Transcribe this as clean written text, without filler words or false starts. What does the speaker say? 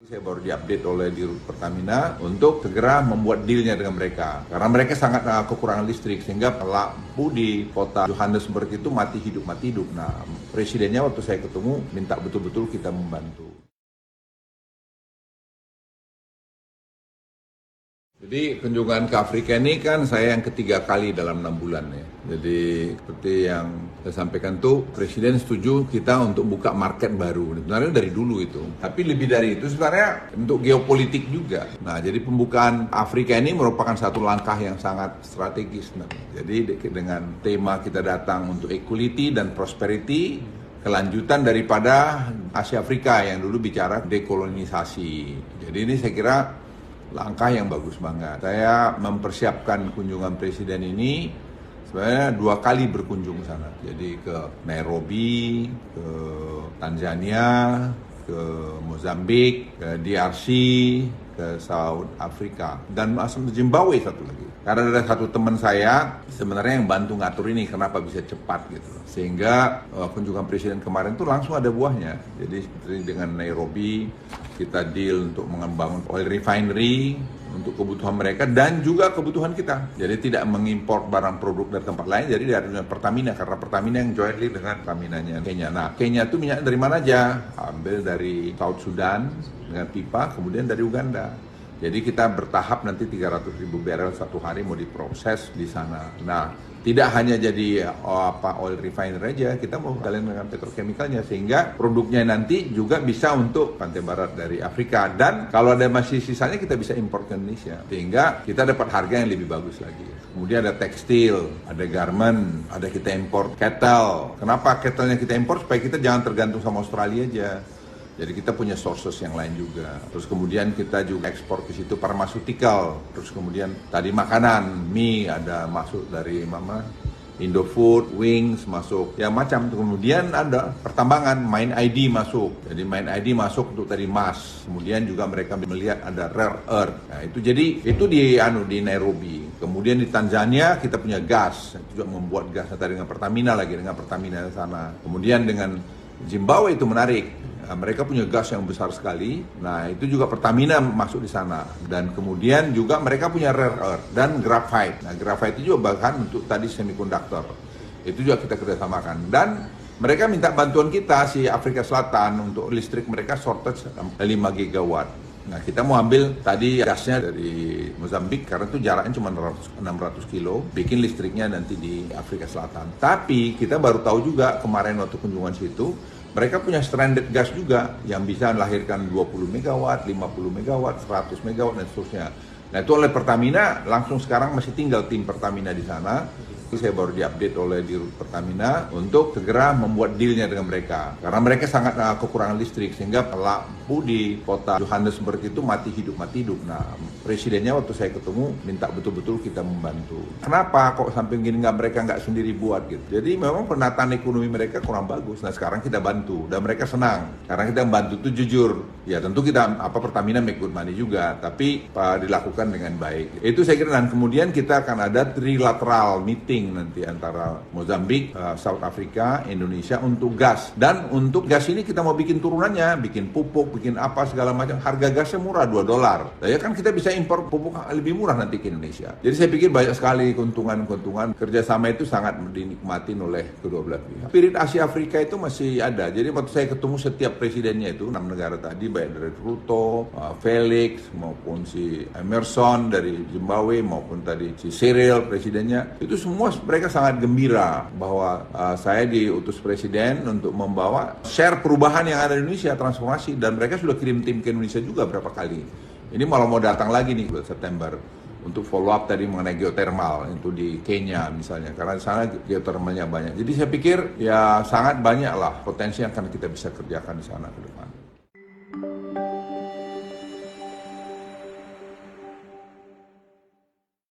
Saya baru diupdate oleh Dirut Pertamina untuk segera membuat dealnya dengan mereka. Karena mereka sangat kekurangan listrik, sehingga lampu di kota Johannesburg itu mati hidup. Nah, presidennya waktu saya ketemu minta betul-betul kita membantu. Jadi kunjungan ke Afrika ini kan saya yang ketiga kali dalam 6 bulan ya. Jadi seperti yang saya sampaikan tuh, Presiden setuju kita untuk buka market baru. Sebenarnya dari dulu itu. Tapi lebih dari itu sebenarnya untuk geopolitik juga. Nah, jadi pembukaan Afrika ini merupakan satu langkah yang sangat strategis. Jadi dengan tema kita datang untuk equality dan prosperity, kelanjutan daripada Asia Afrika yang dulu bicara dekolonisasi. Jadi ini saya kira langkah yang bagus banget. Saya mempersiapkan kunjungan presiden ini sebenarnya 2 kali berkunjung ke sana. Jadi ke Nairobi, ke Tanzania, ke Mozambik, ke DRC, ke South Africa, dan masuk ke Zimbabwe satu lagi. Karena ada satu teman saya sebenarnya yang bantu ngatur ini, kenapa bisa cepat gitu. Sehingga kunjungan presiden kemarin tuh langsung ada buahnya. Jadi seperti dengan Nairobi, kita deal untuk membangun oil refinery untuk kebutuhan mereka dan juga kebutuhan kita. Jadi tidak mengimpor barang produk dari tempat lain, jadi dari Pertamina, karena Pertamina yang jointly dengan Pertaminanya Kenya. Nah, Kenya itu minyak dari mana aja? Ambil dari South Sudan dengan pipa, kemudian dari Uganda. Jadi kita bertahap nanti 300.000 barrel satu hari mau diproses di sana. Nah, tidak hanya jadi oil refinery aja, kita mau kalian dengan petrochemicalnya, sehingga produknya nanti juga bisa untuk pantai barat dari Afrika, dan kalau ada masih sisanya kita bisa impor ke Indonesia, sehingga kita dapat harga yang lebih bagus lagi. Kemudian ada tekstil, ada garment, ada kita impor kettle. Kenapa kettlenya kita impor? Supaya kita jangan tergantung sama Australia aja. Jadi kita punya sources yang lain juga. Terus kemudian kita juga ekspor ke situ pharmaceutical. Terus kemudian tadi makanan, mie ada masuk dari Indofood, Wings masuk, ya macam. Kemudian ada pertambangan, Mine ID masuk. Jadi Mine ID masuk untuk tadi emas. Kemudian juga mereka melihat ada rare earth. Nah, itu jadi itu di Nairobi. Kemudian di Tanzania kita punya gas, juga membuat gas tadi dengan Pertamina di sana. Kemudian dengan Zimbabwe itu menarik. Mereka punya gas yang besar sekali. Nah, itu juga Pertamina masuk di sana. Dan kemudian juga mereka punya rare earth dan graphite. Nah, graphite itu juga bahkan untuk tadi semiconductor. Itu juga kita kerjasamakan. Dan mereka minta bantuan kita, si Afrika Selatan, untuk listrik mereka shortage 5 gigawatt. Nah, kita mau ambil tadi gasnya dari Mozambik, karena itu jaraknya cuma 600 kilo, bikin listriknya nanti di Afrika Selatan. Tapi kita baru tahu juga kemarin waktu kunjungan situ, mereka punya stranded gas juga yang bisa melahirkan 20 megawatt, 50 megawatt, 100 megawatt, dan seterusnya. Nah, itu oleh Pertamina, langsung sekarang masih tinggal tim Pertamina di sana. Saya baru diupdate oleh Dirut Pertamina untuk segera membuat dealnya dengan mereka. Karena mereka sangat kekurangan listrik, sehingga lampu di kota Johannesburg itu mati hidup. Nah, presidennya waktu saya ketemu minta betul-betul kita membantu. Kenapa kok sampai gini mereka nggak sendiri buat gitu? Jadi memang penataan ekonomi mereka kurang bagus. Nah, sekarang kita bantu dan mereka senang. Karena kita membantu itu jujur. Ya tentu kita Pertamina make good money juga, tapi dilakukan dengan baik. Itu saya kira, dan kemudian kita akan ada trilateral meeting nanti antara Mozambik, South Africa, Indonesia untuk gas. Dan untuk gas ini kita mau bikin turunannya, bikin pupuk, bikin apa segala macam. Harga gasnya murah, $2. Nah, ya kan kita bisa impor pupuk lebih murah nanti ke Indonesia. Jadi saya pikir banyak sekali keuntungan kerjasama itu sangat dinikmatin oleh kedua belah pihak. Spirit Asia Afrika itu masih ada. Jadi waktu saya ketemu setiap presidennya itu 6 negara tadi, baik dari Ruto, Felix, maupun si Emerson dari Zimbabwe, maupun tadi si Cyril presidennya, itu semua mereka sangat gembira bahwa saya diutus presiden untuk membawa share perubahan yang ada di Indonesia, transformasi, dan mereka sudah kirim tim ke Indonesia juga berapa kali. Ini malah mau datang lagi nih bulan September untuk follow up tadi mengenai geothermal itu di Kenya misalnya, karena di sana geothermalnya banyak. Jadi saya pikir ya sangat banyak lah potensi yang akan kita bisa kerjakan di sana ke depan.